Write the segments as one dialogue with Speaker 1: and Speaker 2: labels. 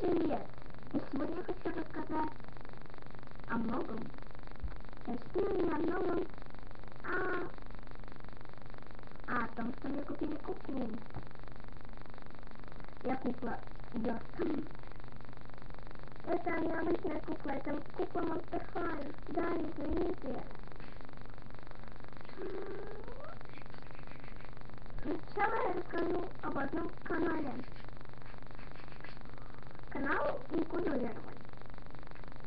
Speaker 1: привет! И сегодня я хочу рассказать о многом. Точнее, не о многом, о том, что мне купили куклу. Я кукла Йорка. Это необычная кукла, это кукла Monster High. Да, извините. Сначала я расскажу об одном канале. Канал Инкудуировать.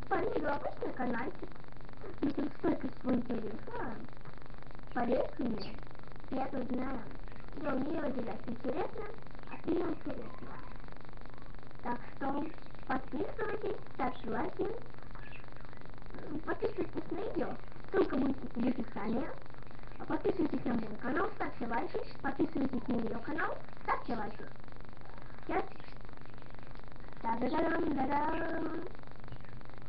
Speaker 1: Полезу обычный каналчик. Но там столько всего интересного. Поверьте мне, я тут знаю. Я умею выделять интересно от неинтересного. Так что подписывайтесь, ставьте лайки. Подписывайтесь на видео. Ссылка будет в описании. Подписывайтесь на мой канал, ставьте лайки. Подписывайтесь на ее канал, ставьте лайки. Сейчас. Да-да-да-дам-да-дам.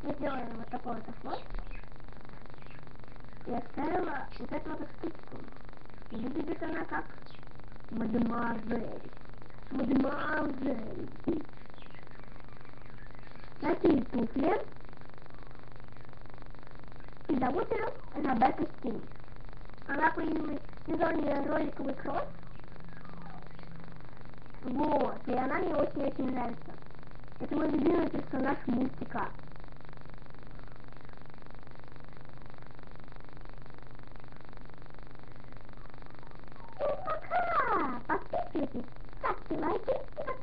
Speaker 1: Я сделала вот такой вот фото. И оставила вот эту вот штучку. И выглядит она как мадемуазель. Мадемуазель. Такие туфли. И зовут ее Ребекка Стин. Она появилась в сезоне роликовый кросс. Вот, и она мне очень-очень нравится. Это мой любимый персонаж мультика. И пока! Подписывайтесь, ставьте лайки и